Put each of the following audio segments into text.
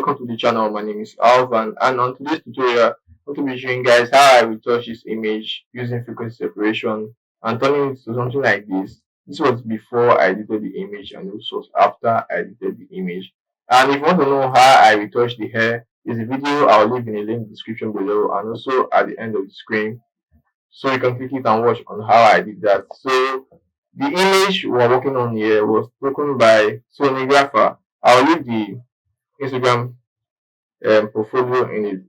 welcome to the channel. My name is Alvan, and on today's tutorial, I'm going to be showing guys how I retouch this image using frequency separation and turning it to something like this. This was before I edited the image, and this was after I edited the image. And if you want to know how I retouch the hair, there's a video I'll leave in a link description below and also at the end of the screen, so you can click it and watch on how I did that. So the image we're working on here was taken by sonographer. I'll leave the Instagram portfolio in the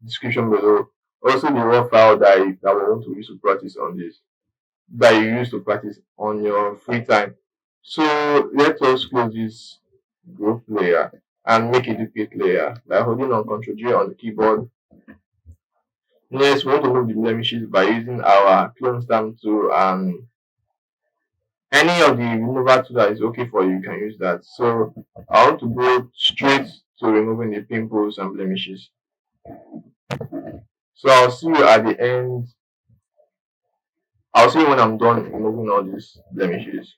description below. Also the raw file that we want to use to practice on this, that you use to practice on your free time. So let us close this group layer and make a duplicate layer by holding on Ctrl J on the keyboard. Next, we want to remove the blemishes by using our clone stamp tool, and any of the remover tool that is okay for you, you can use that. So I want to go straight to removing the pimples and blemishes. So I'll see you at the end. I'll see you when I'm done removing all these blemishes.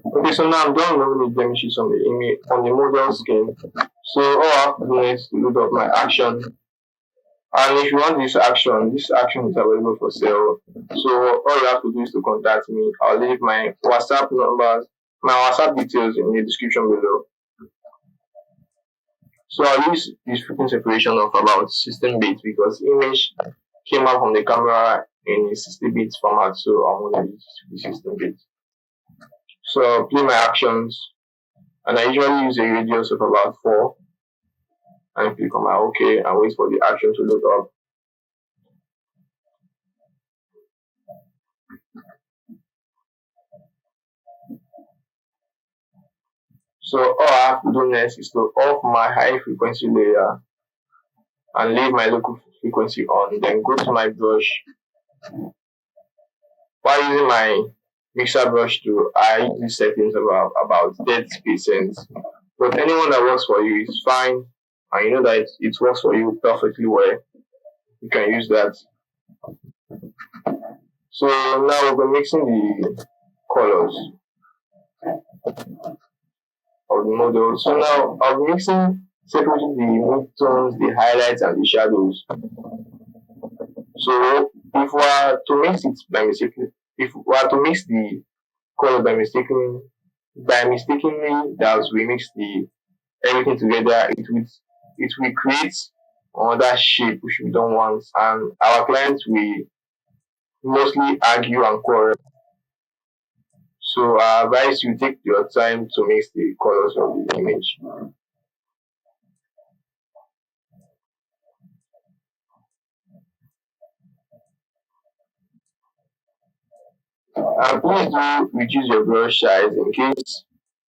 Okay, so now I'm done removing the blemishes on the image on the model skin. So all I have to do is to load up my action. And if you want this action is available for sale. So all you have to do is to contact me. I'll leave my WhatsApp numbers, my WhatsApp details in the description below. So I'll use this frequency separation of about 16 bits because the image came out from the camera in a 60 bits format, so I'm going to use the 16 bits. So I'll play my actions, and I usually use a radius of about 4, and click on my OK and wait for the action to load up. So all I have to do next is to off my high frequency layer and leave my local frequency on, then go to my brush. While using my mixer brush tool, I use these settings about 30%. But anyone that works for you is fine, and you know that it works for you perfectly well. You can use that. So now we're mixing the colors of the model. So now I'm mixing separately the midtones, the highlights, and the shadows. So if we are to mix it by mistake, if we are to mix the color by mistakenly that we mix the everything together, it will create another shape which we don't want, and our clients will mostly argue and quarrel. So I advise you take your time to mix the colors of the image. And please do reduce your brush size in case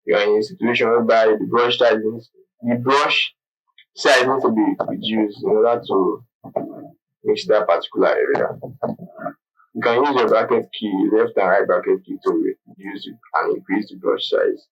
you are in a situation whereby the brush size needs to be reduced in order to mix that particular area. You can use your bracket key, left and right bracket key, to reduce it and increase the brush size.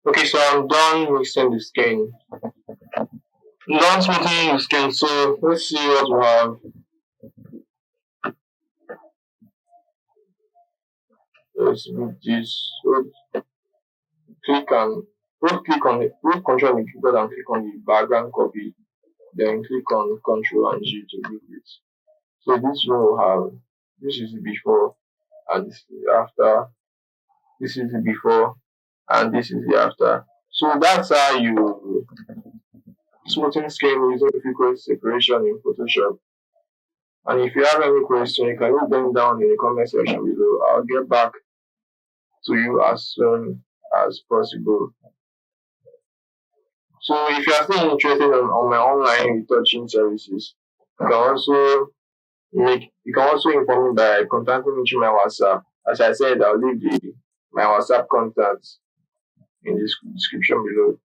Okay, so I'm done mixing the skin. I'm done splitting the skin, so let's see what we have. Let's move this. So click on both control on the keyboard and click on the background copy. Then click on Control and G to move it. So this one will have this is the before and this is the after. This is the before and this is the after. So that's how you smoothing skin using frequency separation in Photoshop. And if you have any question, you can leave them down in the comment section below. I'll get back to you as soon as possible. So if you are still interested on my online retouching services, you can also you can also inform me by contacting me through my WhatsApp. As I said, I'll leave my WhatsApp contacts in the description below.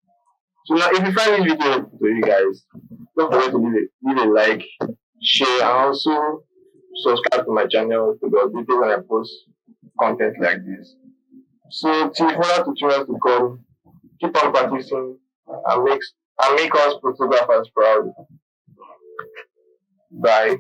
So now if you find this video helpful to you guys, don't forget to leave a like, share, and also subscribe to my channel to be updated when I post content like this. So till further tutorials to come, keep on practicing and make us photographers proud. Bye.